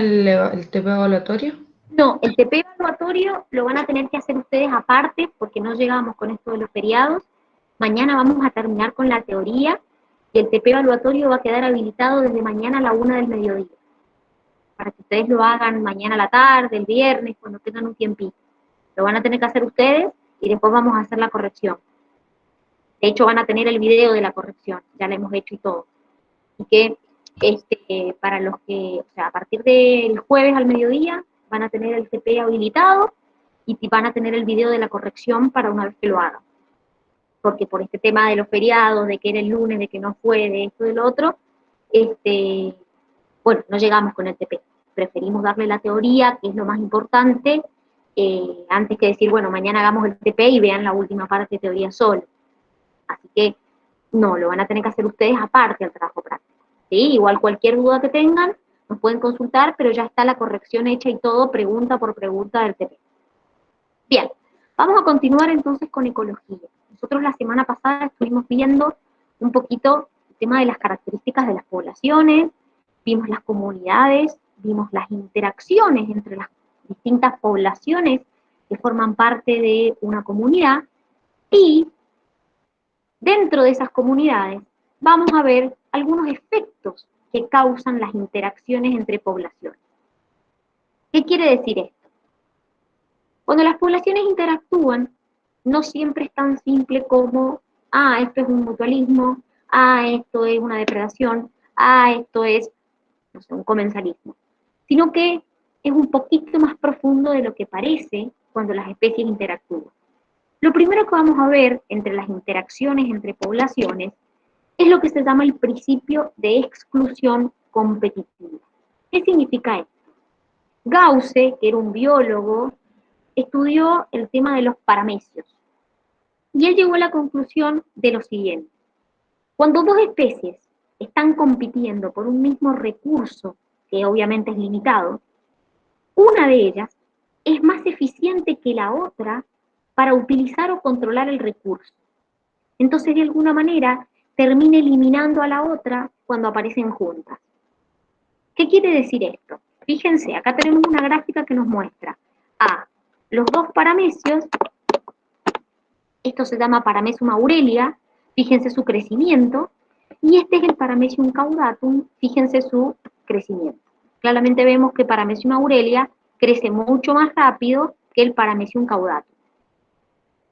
el TP evaluatorio? No, el TP evaluatorio lo van a tener que hacer ustedes aparte porque no llegamos con esto de los feriados. Mañana vamos a terminar con la teoría y el TP evaluatorio va a quedar habilitado desde mañana a la 1 del mediodía. Para que ustedes lo hagan mañana a la tarde, el viernes, cuando tengan un tiempito. Lo van a tener que hacer ustedes y después vamos a hacer la corrección. De hecho, van a tener el video de la corrección, ya la hemos hecho y todo. Y que para los que, o sea, a partir del jueves al mediodía, van a tener el TP habilitado y van a tener el video de la corrección para una vez que lo hagan. Porque por este tema de los feriados, de que era el lunes, de que no fue, de esto, de lo otro, bueno, no llegamos con el TP. Preferimos darle la teoría, que es lo más importante, antes que decir, bueno, mañana hagamos el TP y vean la última parte de teoría solo. Así que, no, lo van a tener que hacer ustedes aparte del trabajo práctico. ¿Sí? Igual cualquier duda que tengan, nos pueden consultar, pero ya está la corrección hecha y todo, pregunta por pregunta del TP. Bien, vamos a continuar entonces con ecología. Nosotros la semana pasada estuvimos viendo un poquito el tema de las características de las poblaciones, vimos las comunidades, vimos las interacciones entre las distintas poblaciones que forman parte de una comunidad, y dentro de esas comunidades vamos a ver algunos efectos que causan las interacciones entre poblaciones. ¿Qué quiere decir esto? Cuando las poblaciones interactúan, no siempre es tan simple como, esto es un mutualismo, esto es una depredación, esto es, no sé, un comensalismo, sino que es un poquito más profundo de lo que parece cuando las especies interactúan. Lo primero que vamos a ver entre las interacciones entre poblaciones es lo que se llama el principio de exclusión competitiva. ¿Qué significa esto? Gauss, que era un biólogo, estudió el tema de los paramecios. Y él llegó a la conclusión de lo siguiente. Cuando dos especies están compitiendo por un mismo recurso, que obviamente es limitado, una de ellas es más eficiente que la otra para utilizar o controlar el recurso. Entonces, de alguna manera, termina eliminando a la otra cuando aparecen juntas. ¿Qué quiere decir esto? Fíjense, acá tenemos una gráfica que nos muestra a los dos paramecios. Esto se llama Paramecium aurelia, fíjense su crecimiento, y este es el Paramecium caudatum, fíjense su crecimiento. Claramente vemos que Paramecium aurelia crece mucho más rápido que el Paramecium caudatum.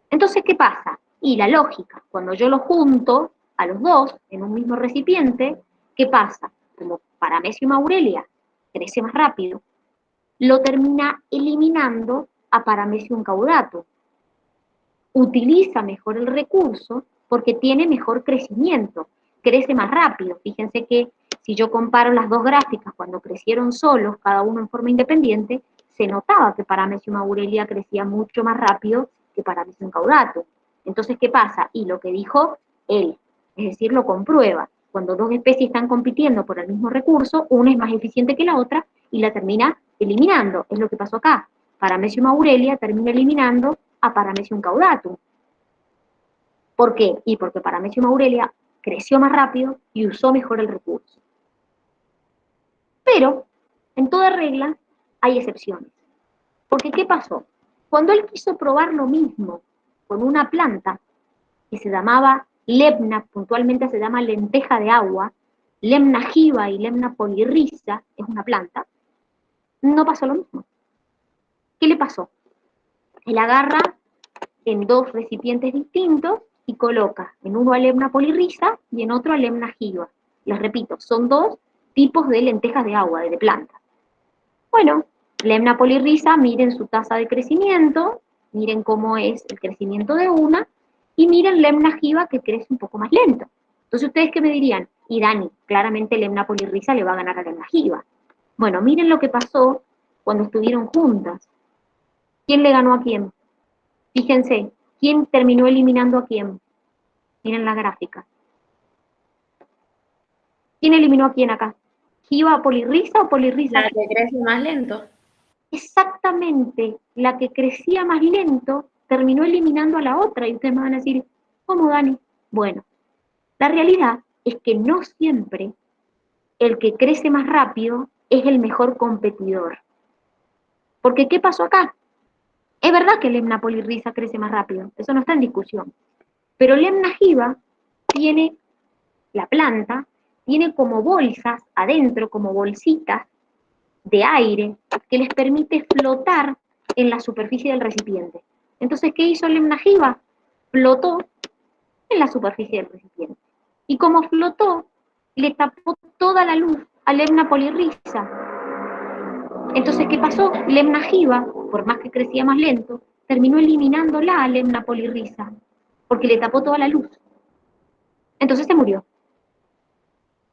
Entonces, ¿qué pasa? Y la lógica, cuando yo los junto a los dos en un mismo recipiente, ¿qué pasa? Como Paramecium aurelia crece más rápido, lo termina eliminando a Paramecium caudatum. Utiliza mejor el recurso porque tiene mejor crecimiento, crece más rápido. Fíjense que si yo comparo las dos gráficas cuando crecieron solos, cada uno en forma independiente, se notaba que Paramecium aurelia crecía mucho más rápido que Paramecium caudatum. Entonces, ¿qué pasa? Y lo que dijo él, es decir, lo comprueba. Cuando dos especies están compitiendo por el mismo recurso, una es más eficiente que la otra y la termina eliminando. Es lo que pasó acá. Paramecium aurelia termina eliminando a Paramecium caudatum. ¿Por qué? Y porque Paramecium aurelia creció más rápido y usó mejor el recurso. Pero, en toda regla, hay excepciones. Porque, ¿qué pasó? Cuando él quiso probar lo mismo con una planta que se llamaba Lemna, puntualmente se llama lenteja de agua, Lemna giva y Lemna polirrhiza, es una planta, no pasó lo mismo. ¿Qué le pasó? Él agarra en dos recipientes distintos y coloca en uno a Lemna polirrhiza y en otro a Lemna giva. Les repito, son dos tipos de lentejas de agua, de planta. Bueno, Lemna polirrhiza, miren su tasa de crecimiento, miren cómo es el crecimiento de una, y miren Lemna giva que crece un poco más lento. Entonces, ¿ustedes qué me dirían? Y Dani, claramente Lemna polirrhiza le va a ganar a Lemna giva. Bueno, miren lo que pasó cuando estuvieron juntas. ¿Quién le ganó a quién? Fíjense, ¿quién terminó eliminando a quién? Miren la gráfica. ¿Quién eliminó a quién acá? ¿Giva polirrhiza o polirrhiza? La que crece más lento. Exactamente, la que crecía más lento terminó eliminando a la otra. Y ustedes me van a decir, ¿cómo, Dani? Bueno, la realidad es que no siempre el que crece más rápido es el mejor competidor. Porque ¿qué pasó acá? Es verdad que Lemna polyrrhiza crece más rápido, eso no está en discusión. Pero Lemna jiva tiene, la planta, tiene como bolsas adentro, como bolsitas de aire que les permite flotar en la superficie del recipiente. Entonces, ¿qué hizo Lemna jiva? Flotó en la superficie del recipiente. Y como flotó, le tapó toda la luz a Lemna polyrrhiza. Entonces, ¿qué pasó? Lemna jiva, por más que crecía más lento, terminó eliminándola a Lemna polyrrhiza, porque le tapó toda la luz. Entonces se murió.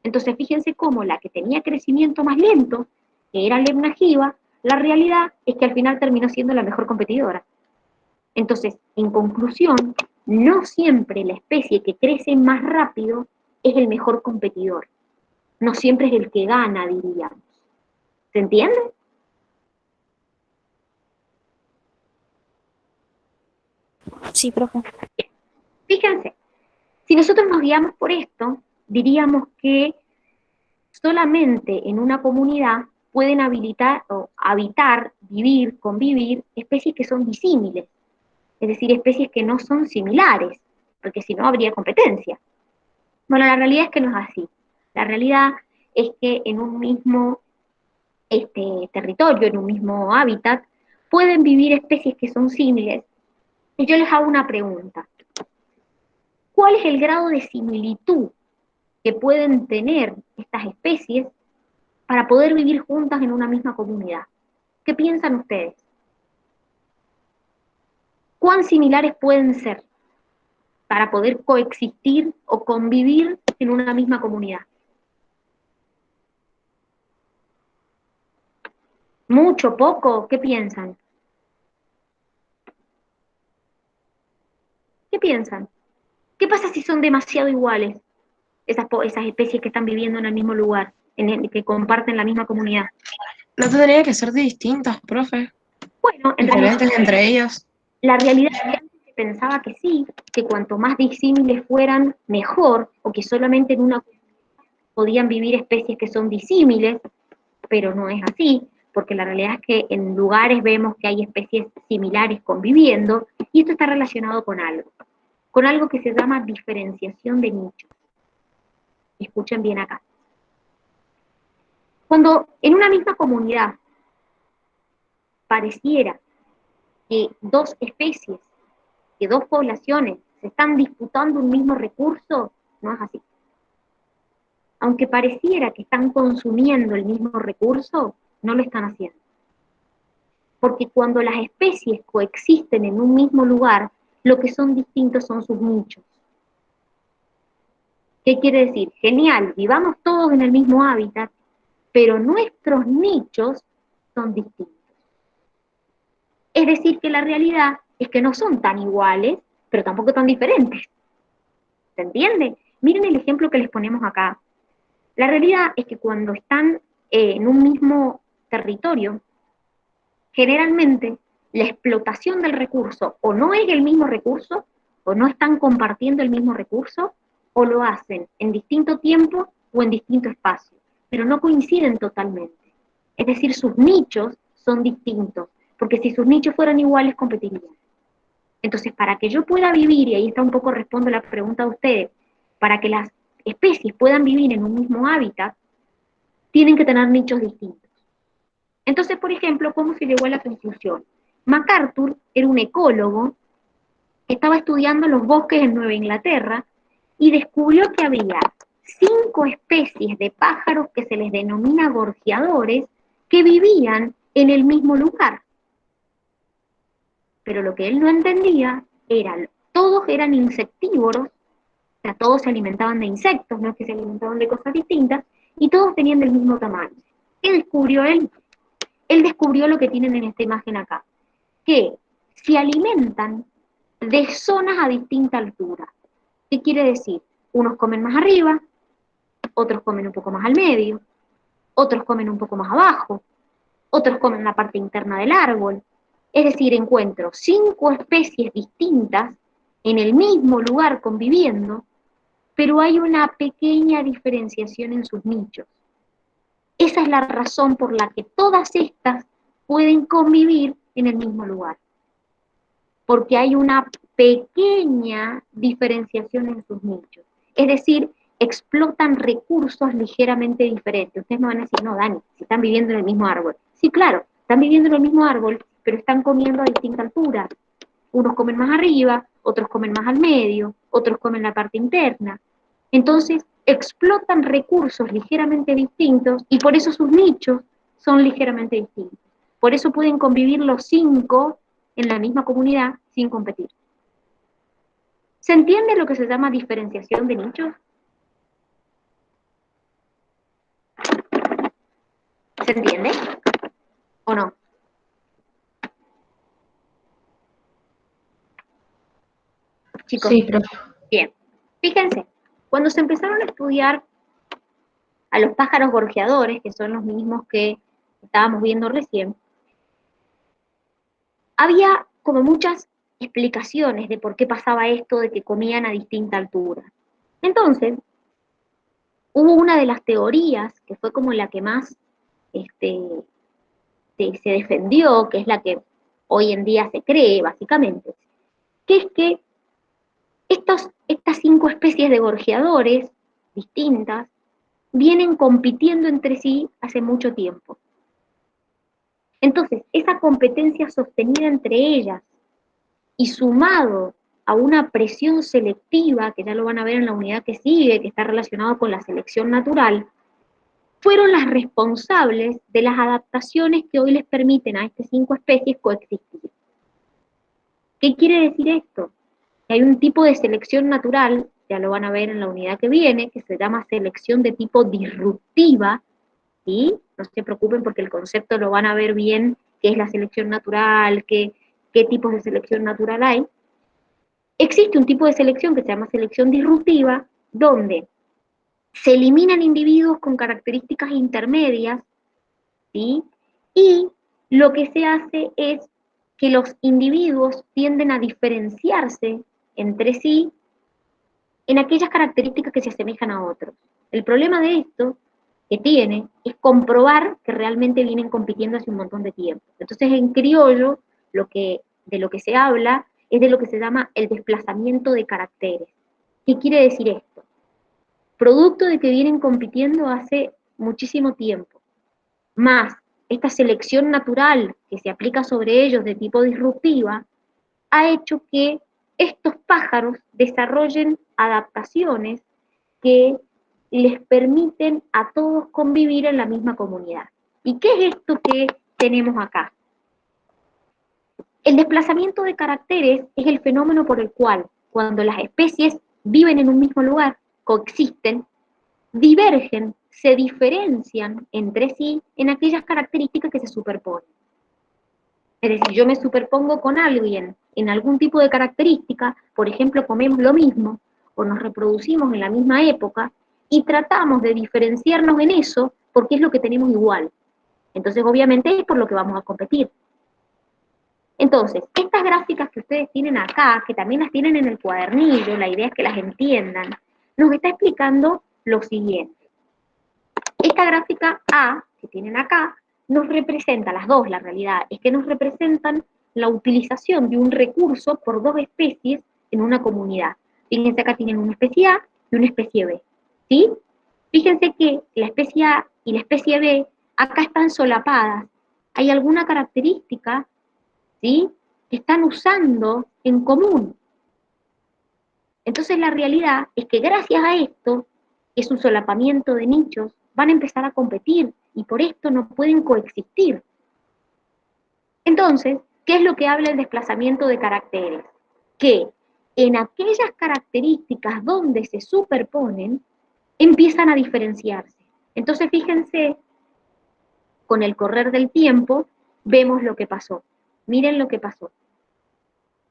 Entonces, fíjense cómo la que tenía crecimiento más lento, que era Lemna jiva, la realidad es que al final terminó siendo la mejor competidora. Entonces, en conclusión, no siempre la especie que crece más rápido es el mejor competidor. No siempre es el que gana, diríamos. ¿Se entiende? Sí, profe. Fíjense, si nosotros nos guiamos por esto, diríamos que solamente en una comunidad pueden habilitar o habitar, vivir, convivir especies que son disímiles, es decir, especies que no son similares, porque si no habría competencia. Bueno, la realidad es que no es así. La realidad es que en un mismo territorio, en un mismo hábitat, pueden vivir especies que son símiles. Y yo les hago una pregunta. ¿Cuál es el grado de similitud que pueden tener estas especies para poder vivir juntas en una misma comunidad? ¿Qué piensan ustedes? ¿Cuán similares pueden ser para poder coexistir o convivir en una misma comunidad? ¿Mucho, poco? ¿Qué piensan? ¿Qué piensan? ¿Qué pasa si son demasiado iguales esas especies que están viviendo en el mismo lugar, que comparten la misma comunidad? ¿No tendría que ser distintas, profe? Bueno, en realidad Diferentes entre ellas. la realidad es que antes se pensaba que sí, que cuanto más disímiles fueran, mejor, o que solamente en una comunidad podían vivir especies que son disímiles, pero no es así, porque la realidad es que en lugares vemos que hay especies similares conviviendo, y esto está relacionado con algo que se llama diferenciación de nichos. Escuchen bien acá. Cuando en una misma comunidad pareciera que dos especies, que dos poblaciones se están disputando un mismo recurso, no es así. Aunque pareciera que están consumiendo el mismo recurso, no lo están haciendo. Porque cuando las especies coexisten en un mismo lugar, lo que son distintos son sus nichos. ¿Qué quiere decir? Genial, vivamos todos en el mismo hábitat, pero nuestros nichos son distintos. Es decir, que la realidad es que no son tan iguales, pero tampoco tan diferentes. ¿Se entiende? Miren el ejemplo que les ponemos acá. La realidad es que cuando están en un mismo territorio, generalmente la explotación del recurso o no es el mismo recurso, o no están compartiendo el mismo recurso, o lo hacen en distinto tiempo o en distinto espacio, pero no coinciden totalmente. Es decir, sus nichos son distintos, porque si sus nichos fueran iguales, competirían. Entonces, para que yo pueda vivir, y ahí está un poco respondo la pregunta de ustedes, para que las especies puedan vivir en un mismo hábitat, tienen que tener nichos distintos. Entonces, por ejemplo, ¿cómo se llegó a la conclusión? MacArthur era un ecólogo que estaba estudiando los bosques en Nueva Inglaterra y descubrió que había 5 especies de pájaros que se les denomina gorjeadores que vivían en el mismo lugar. Pero lo que él no entendía era, todos eran insectívoros, o sea, todos se alimentaban de insectos, no es que se alimentaban de cosas distintas, y todos tenían del mismo tamaño. ¿Qué descubrió él? Él descubrió lo que tienen en esta imagen acá, que se alimentan de zonas a distinta altura. ¿Qué quiere decir? Unos comen más arriba, otros comen un poco más al medio, otros comen un poco más abajo, otros comen la parte interna del árbol. Es decir, encuentro 5 especies distintas en el mismo lugar conviviendo, pero hay una pequeña diferenciación en sus nichos. Esa es la razón por la que todas estas pueden convivir en el mismo lugar, porque hay una pequeña diferenciación en sus nichos. Es decir, explotan recursos ligeramente diferentes. Ustedes me van a decir, no, Dani, si están viviendo en el mismo árbol. Sí, claro, están viviendo en el mismo árbol, pero están comiendo a distinta altura. Unos comen más arriba, otros comen más al medio, otros comen la parte interna. Entonces, explotan recursos ligeramente distintos y por eso sus nichos son ligeramente distintos. Por eso pueden convivir los 5 en la misma comunidad sin competir. ¿Se entiende lo que se llama diferenciación de nichos? ¿Se entiende? ¿O no? Chicos, Sí, profe. bien. Fíjense, cuando se empezaron a estudiar a los pájaros gorjeadores, que son los mismos que estábamos viendo recién, había como muchas explicaciones de por qué pasaba esto de que comían a distinta altura. Entonces, hubo una de las teorías, que fue como la que más se defendió, que es la que hoy en día se cree, básicamente, que es que estas 5 especies de gorjeadores distintas vienen compitiendo entre sí hace mucho tiempo. Entonces, esa competencia sostenida entre ellas y sumado a una presión selectiva, que ya lo van a ver en la unidad que sigue, que está relacionado con la selección natural, fueron las responsables de las adaptaciones que hoy les permiten a estas 5 especies coexistir. ¿Qué quiere decir esto? Que hay un tipo de selección natural, ya lo van a ver en la unidad que viene, que se llama selección de tipo disruptiva, ¿sí? No se preocupen porque el concepto lo van a ver bien, qué es la selección natural, qué tipos de selección natural hay. Existe un tipo de selección que se llama selección disruptiva, donde se eliminan individuos con características intermedias, ¿sí? Y lo que se hace es que los individuos tienden a diferenciarse entre sí en aquellas características que se asemejan a otros. El problema de esto que tiene es comprobar que realmente vienen compitiendo hace un montón de tiempo. Entonces, en criollo, de lo que se habla es de lo que se llama el desplazamiento de caracteres. ¿Qué quiere decir esto? Producto de que vienen compitiendo hace muchísimo tiempo, más esta selección natural que se aplica sobre ellos de tipo disruptiva, ha hecho que estos pájaros desarrollen adaptaciones que les permiten a todos convivir en la misma comunidad. ¿Y qué es esto que tenemos acá? El desplazamiento de caracteres es el fenómeno por el cual, cuando las especies viven en un mismo lugar, coexisten, divergen, se diferencian entre sí en aquellas características que se superponen. Es decir, yo me superpongo con alguien en algún tipo de característica, por ejemplo, comemos lo mismo, o nos reproducimos en la misma época, y tratamos de diferenciarnos en eso porque es lo que tenemos igual. Entonces, obviamente, es por lo que vamos a competir. Entonces, estas gráficas que ustedes tienen acá, que también las tienen en el cuadernillo, la idea es que las entiendan, nos está explicando lo siguiente. Esta gráfica A, que tienen acá, nos representa, las dos, la realidad, es que nos representan la utilización de un recurso por 2 especies en una comunidad. Fíjense, acá tienen una especie A y una especie B, ¿sí? Fíjense que la especie A y la especie B acá están solapadas. Hay alguna característica, ¿sí?, que están usando en común. Entonces la realidad es que gracias a esto, que es un solapamiento de nichos, van a empezar a competir y por esto no pueden coexistir. Entonces, ¿qué es lo que habla el desplazamiento de caracteres? Que en aquellas características donde se superponen, empiezan a diferenciarse. Entonces, fíjense, con el correr del tiempo, vemos lo que pasó. Miren lo que pasó.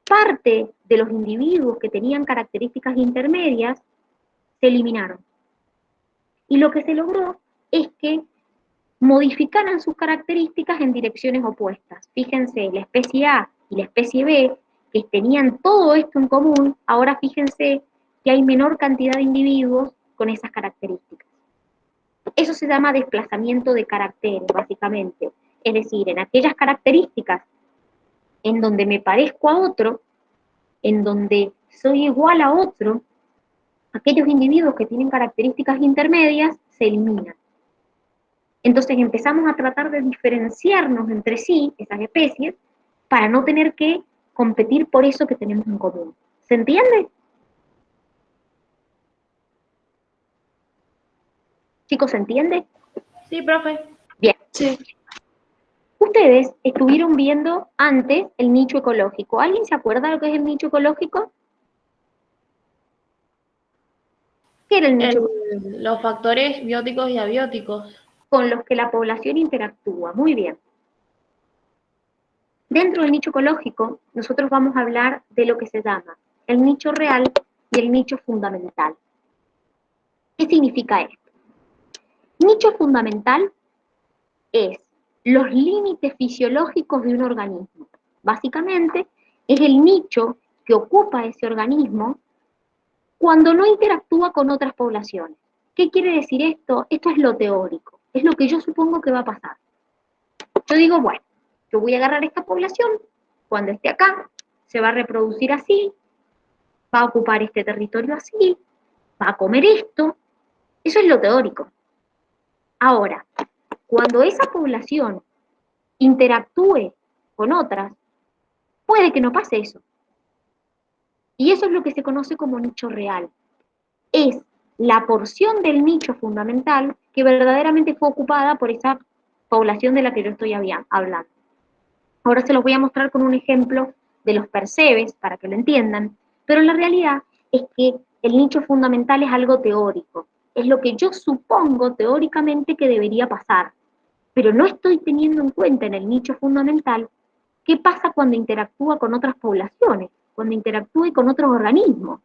Parte de los individuos que tenían características intermedias se eliminaron. Y lo que se logró es que modificaran sus características en direcciones opuestas. Fíjense, la especie A y la especie B, que tenían todo esto en común, ahora fíjense que hay menor cantidad de individuos con esas características. Eso se llama desplazamiento de caracteres, básicamente. Es decir, en aquellas características en donde me parezco a otro, en donde soy igual a otro, aquellos individuos que tienen características intermedias se eliminan. Entonces empezamos a tratar de diferenciarnos entre sí, esas especies, para no tener que competir por eso que tenemos en común. ¿Se entiende? Chicos, ¿se entiende? Sí, profe. Bien. Sí. Ustedes estuvieron viendo antes el nicho ecológico. ¿Alguien se acuerda de lo que es el nicho ecológico? ¿Qué era el nicho ecológico? Los factores bióticos y abióticos. Con los que la población interactúa. Muy bien. Dentro del nicho ecológico, nosotros vamos a hablar de lo que se llama el nicho real y el nicho fundamental. ¿Qué significa esto? Nicho fundamental es los límites fisiológicos de un organismo. Básicamente, es el nicho que ocupa ese organismo cuando no interactúa con otras poblaciones. ¿Qué quiere decir esto? Esto es lo teórico, es lo que yo supongo que va a pasar. Yo digo, bueno, yo voy a agarrar esta población, cuando esté acá, se va a reproducir así, va a ocupar este territorio así, va a comer esto. Eso es lo teórico. Ahora, cuando esa población interactúe con otras, puede que no pase eso. Y eso es lo que se conoce como nicho real. Es la porción del nicho fundamental que verdaderamente fue ocupada por esa población de la que yo estoy hablando. Ahora se los voy a mostrar con un ejemplo de los percebes para que lo entiendan, pero la realidad es que el nicho fundamental es algo teórico, es lo que yo supongo teóricamente que debería pasar, pero no estoy teniendo en cuenta en el nicho fundamental qué pasa cuando interactúa con otras poblaciones, cuando interactúe con otros organismos,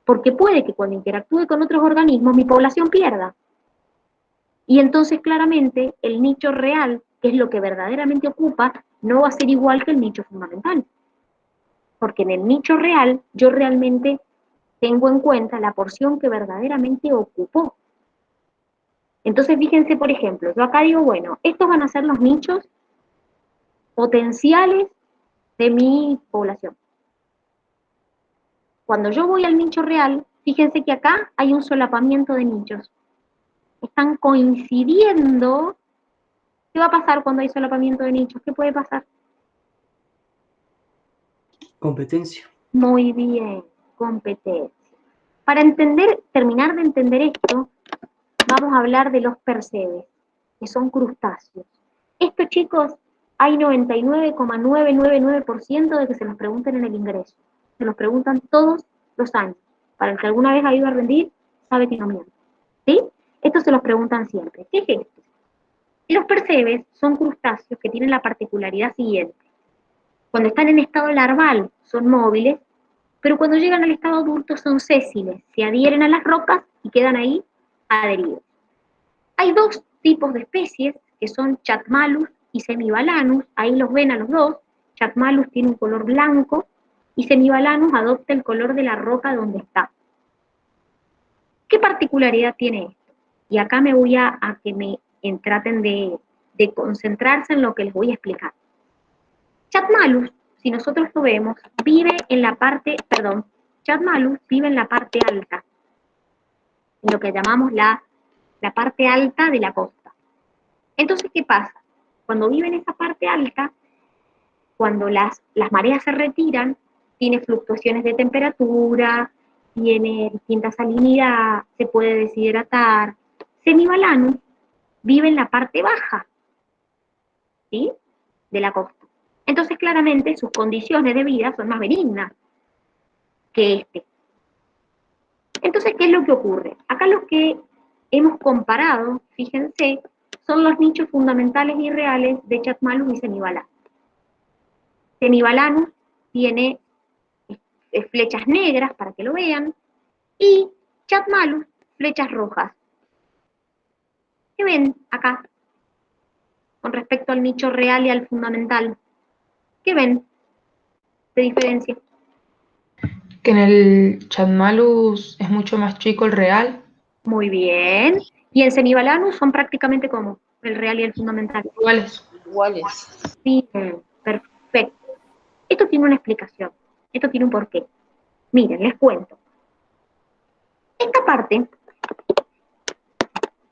porque puede que cuando interactúe con otros organismos mi población pierda. Y entonces claramente el nicho real, que es lo que verdaderamente ocupa, no va a ser igual que el nicho fundamental. Porque en el nicho real yo realmente tengo en cuenta la porción que verdaderamente ocupó. Entonces fíjense, por ejemplo, yo acá digo, bueno, estos van a ser los nichos potenciales de mi población. Cuando yo voy al nicho real, fíjense que acá hay un solapamiento de nichos. Están coincidiendo. ¿Qué va a pasar cuando hay solapamiento de nichos? ¿Qué puede pasar? Competencia. Muy bien, competencia. Para entender, terminar de entender esto, vamos a hablar de los percebes, que son crustáceos. Estos chicos, hay 99,999% de que se los pregunten en el ingreso. Se los preguntan todos los años. Para el que alguna vez ha ido a rendir, sabe que no miente. ¿Sí? Esto se los preguntan siempre. ¿Qué es esto? Los percebes son crustáceos que tienen la particularidad siguiente. Cuando están en estado larval son móviles, pero cuando llegan al estado adulto son sésiles, se adhieren a las rocas y quedan ahí adheridos. Hay dos tipos de especies, que son Chatmalus y Semibalanus, ahí los ven a los dos. Chatmalus tiene un color blanco y Semibalanus adopta el color de la roca donde está. ¿Qué particularidad tiene esto? Y acá me voy a que me traten de concentrarse en lo que les voy a explicar. Chatmalus, si nosotros lo vemos, vive en la parte, Chatmalus vive en la parte alta, en lo que llamamos la parte alta de la costa. Entonces, ¿qué pasa? Cuando vive en esa parte alta, cuando las mareas se retiran, tiene fluctuaciones de temperatura, tiene distinta salinidad, se puede deshidratar. Semibalanus vive en la parte baja, ¿sí?, de la costa. Entonces, claramente, sus condiciones de vida son más benignas que este. Entonces, ¿qué es lo que ocurre? Acá lo que hemos comparado, fíjense, son los nichos fundamentales y reales de Chatmalus y Semibalanus. Semibalanus tiene flechas negras, para que lo vean, y Chatmalus, flechas rojas. ¿Qué ven acá con respecto al nicho real y al fundamental? ¿Qué ven de diferencia? Que en el Chatmalus es mucho más chico el real. Muy bien. Y en Semibalanus son prácticamente como el real y el fundamental. Iguales. Sí, perfecto. Esto tiene una explicación, esto tiene un porqué. Miren, les cuento. Esta parte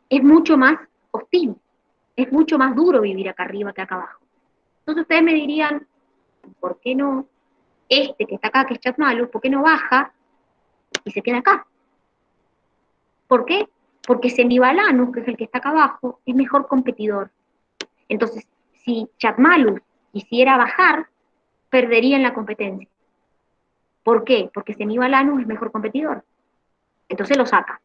es mucho más hostil, es mucho más duro vivir acá arriba que acá abajo. Entonces ustedes me dirían, ¿por qué no este que está acá, que es Chatmalus, por qué no baja y se queda acá? ¿Por qué? Porque Semibalanus, que es el que está acá abajo, es mejor competidor. Entonces, si Chatmalus quisiera bajar, perdería en la competencia. ¿Por qué? Porque Semibalanus es mejor competidor. Entonces lo saca.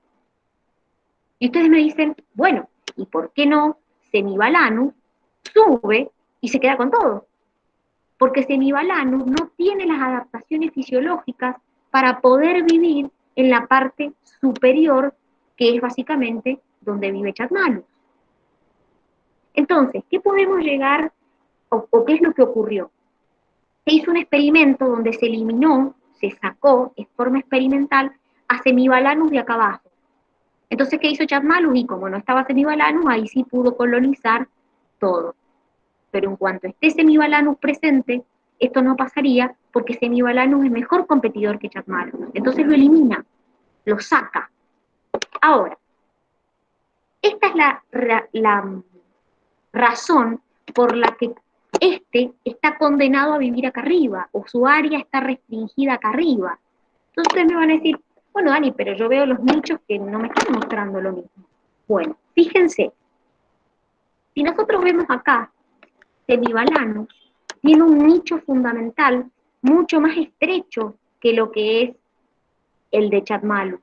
Y ustedes me dicen, bueno, ¿y por qué no Semibalanus sube y se queda con todo? Porque Semibalanus no tiene las adaptaciones fisiológicas para poder vivir en la parte superior, que es básicamente donde vive Chatmalus. Entonces, ¿qué podemos llegar, o qué es lo que ocurrió? Se hizo un experimento donde se eliminó, se sacó en forma experimental a Semibalanus de acá abajo. Entonces, ¿qué hizo Chatmalus? Y como no estaba Semibalanus, ahí sí pudo colonizar todo. Pero en cuanto esté Semibalanus presente, esto no pasaría porque Semibalanus es mejor competidor que Chatmalus. Entonces lo elimina, lo saca. Ahora, esta es la razón por la que este está condenado a vivir acá arriba, o su área está restringida acá arriba. Entonces ustedes me van a decir, bueno, Dani, pero yo veo los nichos que no me están mostrando lo mismo. Bueno, fíjense, si nosotros vemos acá, Semibalanus tiene un nicho fundamental mucho más estrecho que lo que es el de Chatmalus.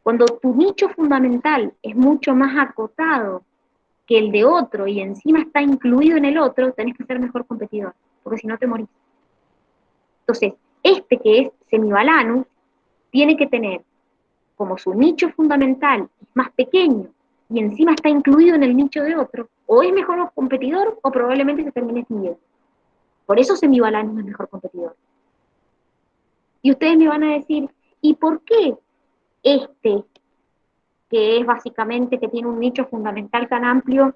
Cuando tu nicho fundamental es mucho más acotado que el de otro y encima está incluido en el otro, tenés que ser mejor competidor, porque si no te morís. Entonces, este que es Semibalanus tiene que tener como su nicho fundamental es más pequeño y encima está incluido en el nicho de otro, o es mejor competidor o probablemente se termine extinguiendo. Por eso Semibalanus es mejor competidor. Y ustedes me van a decir, ¿y por qué este, que es básicamente que tiene un nicho fundamental tan amplio,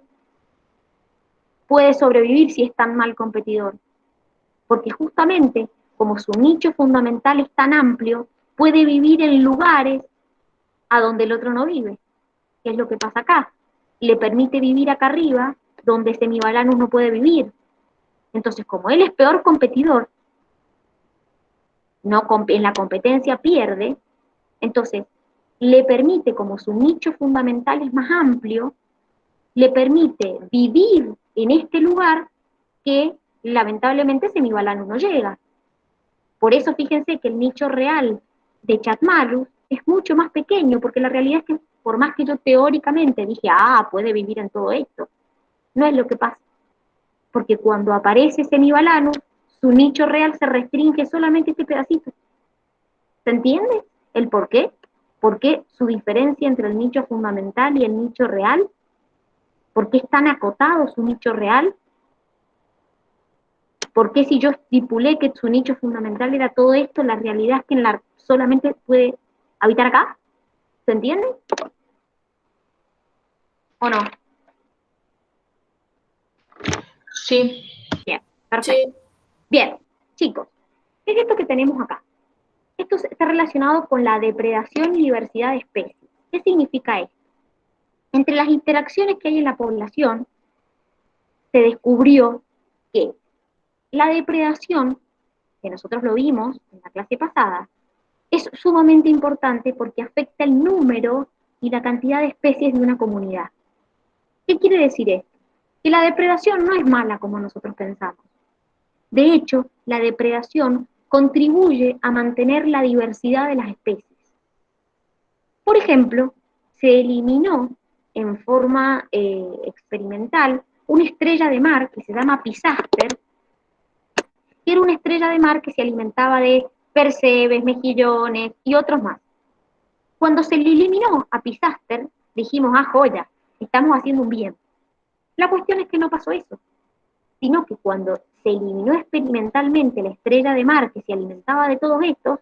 puede sobrevivir si es tan mal competidor? Porque justamente, como su nicho fundamental es tan amplio, puede vivir en lugares a donde el otro no vive. ¿Qué es lo que pasa acá? Le permite vivir acá arriba, donde Semibalanus no puede vivir. Entonces, como él es peor competidor, no, en la competencia pierde, entonces le permite, como su nicho fundamental es más amplio, le permite vivir en este lugar que lamentablemente Semibalanus no llega. Por eso fíjense que el nicho real de Chatmalus es mucho más pequeño, porque la realidad es que por más que yo teóricamente dije, puede vivir en todo esto, no es lo que pasa. Porque cuando aparece Semibalanus, su nicho real se restringe solamente a este pedacito. ¿Se entiende el por qué? ¿Por qué su diferencia entre el nicho fundamental y el nicho real? ¿Por qué es tan acotado su nicho real? ¿Por qué si yo estipulé que su nicho fundamental era todo esto, la realidad es que solamente puede habitar acá? ¿Se entiende? ¿O no? Sí. Bien, perfecto. Sí. Bien, chicos, ¿qué es esto que tenemos acá? Esto está relacionado con la depredación y diversidad de especies. ¿Qué significa esto? Entre las interacciones que hay en la población, se descubrió que la depredación, que nosotros lo vimos en la clase pasada, es sumamente importante porque afecta el número y la cantidad de especies de una comunidad. ¿Qué quiere decir esto? Que la depredación no es mala como nosotros pensamos. De hecho, la depredación contribuye a mantener la diversidad de las especies. Por ejemplo, se eliminó en forma experimental una estrella de mar que se llama Pisaster, que era una estrella de mar que se alimentaba de percebes, mejillones y otros más. Cuando se le eliminó a Pisaster, dijimos, joya, estamos haciendo un bien. La cuestión es que no pasó eso, sino que cuando se eliminó experimentalmente la estrella de mar que se alimentaba de todos estos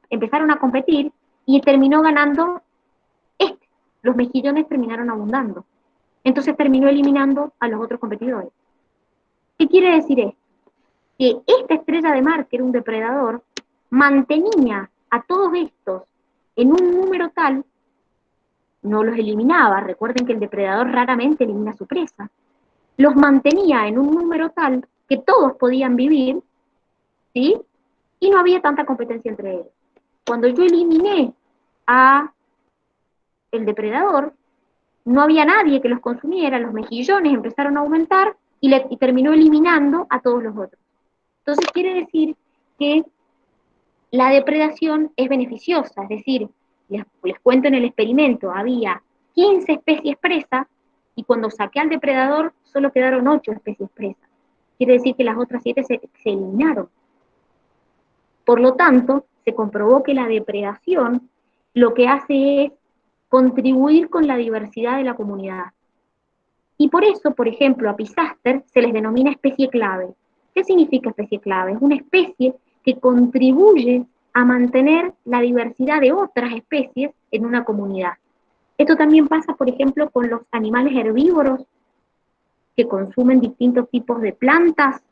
empezaron a competir y terminó ganando este. Los mejillones terminaron abundando. Entonces terminó eliminando a los otros competidores. ¿Qué quiere decir esto? Que esta estrella de mar, que era un depredador, mantenía a todos estos en un número tal, no los eliminaba, recuerden que el depredador raramente elimina a su presa, los mantenía en un número tal que todos podían vivir, ¿sí? Y no había tanta competencia entre ellos. Cuando yo eliminé a el depredador, no había nadie que los consumiera, los mejillones empezaron a aumentar y terminó eliminando a todos los otros. Entonces quiere decir que la depredación es beneficiosa, es decir, les cuento en el experimento, había 15 especies presas y cuando saqué al depredador solo quedaron 8 especies presas. Quiere decir que las otras 7 se eliminaron. Por lo tanto, se comprobó que la depredación lo que hace es contribuir con la diversidad de la comunidad. Y por eso, por ejemplo, a Pisaster se les denomina especie clave. ¿Qué significa especie clave? Es una especie que contribuye a mantener la diversidad de otras especies en una comunidad. Esto también pasa, por ejemplo, con los animales herbívoros que consumen distintos tipos de plantas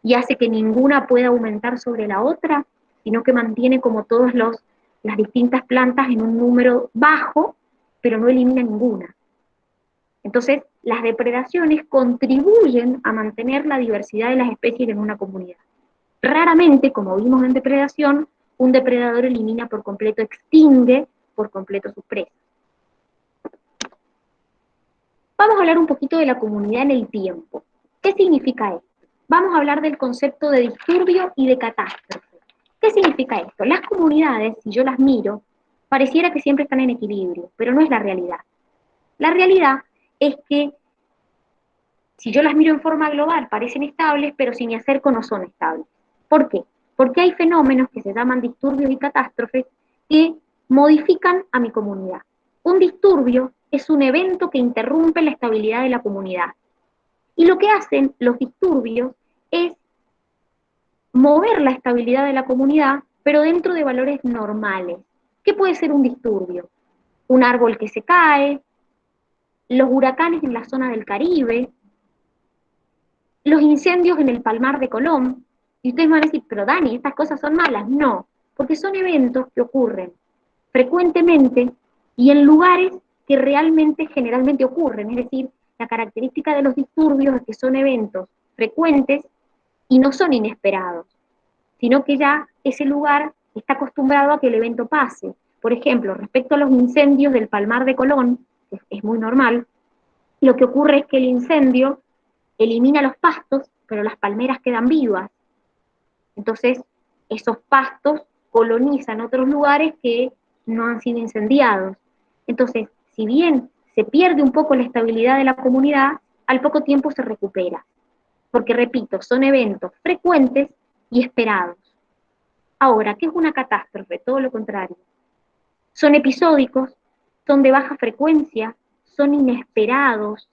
y hace que ninguna pueda aumentar sobre la otra, sino que mantiene como todas las distintas plantas en un número bajo, pero no elimina ninguna. Entonces, las depredaciones contribuyen a mantener la diversidad de las especies en una comunidad. Raramente, como vimos en depredación, un depredador elimina por completo, extingue por completo sus presas. Vamos a hablar un poquito de la comunidad en el tiempo. ¿Qué significa esto? Vamos a hablar del concepto de disturbio y de catástrofe. ¿Qué significa esto? Las comunidades, si yo las miro, pareciera que siempre están en equilibrio, pero no es la realidad. La realidad es que si yo las miro en forma global parecen estables, pero si me acerco no son estables. ¿Por qué? Porque hay fenómenos que se llaman disturbios y catástrofes que modifican a mi comunidad. Un disturbio es un evento que interrumpe la estabilidad de la comunidad. Y lo que hacen los disturbios es mover la estabilidad de la comunidad, pero dentro de valores normales. ¿Qué puede ser un disturbio? Un árbol que se cae, los huracanes en la zona del Caribe, los incendios en el Palmar de Colón. Y ustedes van a decir, pero Dani, ¿estas cosas son malas? No, porque son eventos que ocurren frecuentemente y en lugares que realmente, generalmente ocurren. Es decir, la característica de los disturbios es que son eventos frecuentes y no son inesperados, sino que ya ese lugar está acostumbrado a que el evento pase. Por ejemplo, respecto a los incendios del Palmar de Colón, que es muy normal, lo que ocurre es que el incendio elimina los pastos, pero las palmeras quedan vivas. Entonces, esos pastos colonizan otros lugares que no han sido incendiados. Entonces, si bien se pierde un poco la estabilidad de la comunidad, al poco tiempo se recupera. Porque, repito, son eventos frecuentes y esperados. Ahora, ¿qué es una catástrofe? Todo lo contrario. Son episódicos, son de baja frecuencia, son inesperados,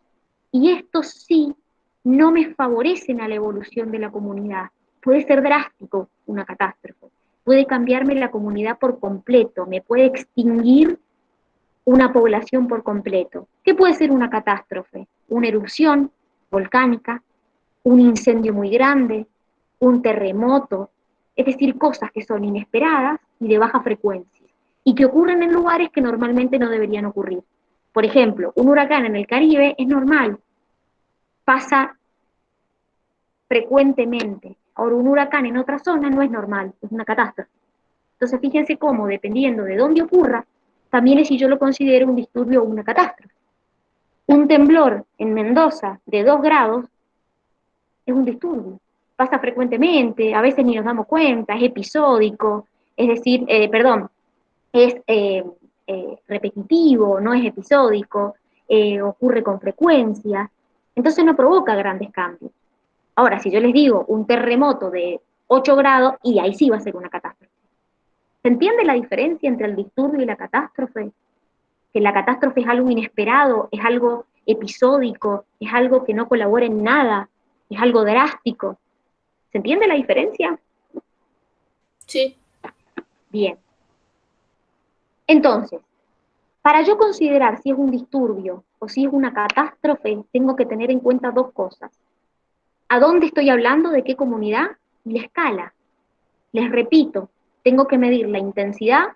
y estos sí no me favorecen a la evolución de la comunidad. Puede ser drástico una catástrofe, puede cambiarme la comunidad por completo, me puede extinguir una población por completo. ¿Qué puede ser una catástrofe? Una erupción volcánica, un incendio muy grande, un terremoto, es decir, cosas que son inesperadas y de baja frecuencia, y que ocurren en lugares que normalmente no deberían ocurrir. Por ejemplo, un huracán en el Caribe es normal, pasa frecuentemente. Ahora, un huracán en otra zona no es normal, es una catástrofe. Entonces, fíjense cómo, dependiendo de dónde ocurra, también es si yo lo considero un disturbio o una catástrofe. Un temblor en Mendoza de 2 grados es un disturbio. Pasa frecuentemente, a veces ni nos damos cuenta, es episódico, es decir, es repetitivo, no es episódico, ocurre con frecuencia, entonces no provoca grandes cambios. Ahora, si yo les digo un terremoto de 8 grados, y ahí sí va a ser una catástrofe. ¿Se entiende la diferencia entre el disturbio y la catástrofe? Que la catástrofe es algo inesperado, es algo episódico, es algo que no colabora en nada, es algo drástico. ¿Se entiende la diferencia? Sí. Bien. Entonces, para yo considerar si es un disturbio o si es una catástrofe, tengo que tener en cuenta dos cosas. ¿A dónde estoy hablando? ¿De qué comunidad? Y la escala. Les repito, tengo que medir la intensidad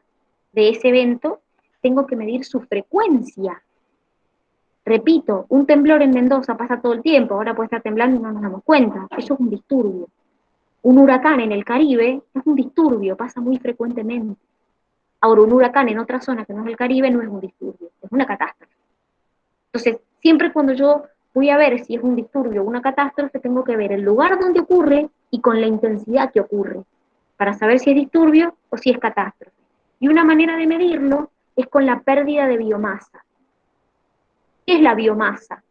de ese evento, tengo que medir su frecuencia. Repito, un temblor en Mendoza pasa todo el tiempo, ahora puede estar temblando y no nos damos cuenta. Eso es un disturbio. Un huracán en el Caribe es un disturbio, pasa muy frecuentemente. Ahora, un huracán en otra zona que no es el Caribe no es un disturbio, es una catástrofe. Entonces, siempre cuando yo voy a ver si es un disturbio o una catástrofe, tengo que ver el lugar donde ocurre y con la intensidad que ocurre, para saber si es disturbio o si es catástrofe. Y una manera de medirlo es con la pérdida de biomasa. ¿Qué es la biomasa?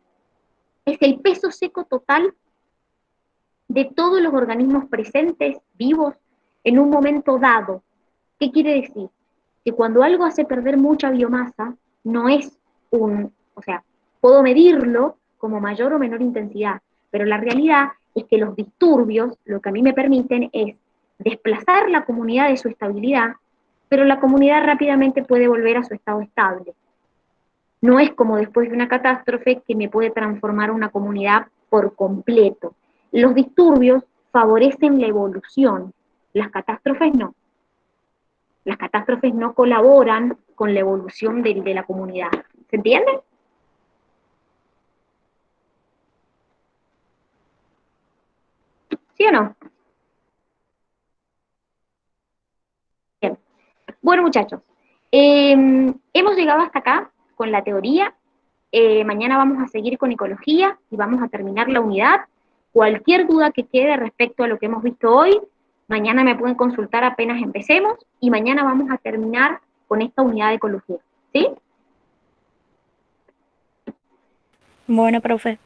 Es el peso seco total de todos los organismos presentes, vivos, en un momento dado. ¿Qué quiere decir? Que cuando algo hace perder mucha biomasa, no es o sea, puedo medirlo como mayor o menor intensidad, pero la realidad es que los disturbios lo que a mí me permiten es desplazar la comunidad de su estabilidad, pero la comunidad rápidamente puede volver a su estado estable. No es como después de una catástrofe que me puede transformar una comunidad por completo. Los disturbios favorecen la evolución, las catástrofes no. Las catástrofes no colaboran con la evolución de la comunidad. ¿Se entiende? ¿Sí o no? Bien. Bueno, muchachos, hemos llegado hasta acá con la teoría. Mañana vamos a seguir con ecología y vamos a terminar la unidad. Cualquier duda que quede respecto a lo que hemos visto hoy, mañana me pueden consultar apenas empecemos y mañana vamos a terminar con esta unidad de ecología. ¿Sí? Bueno, profe.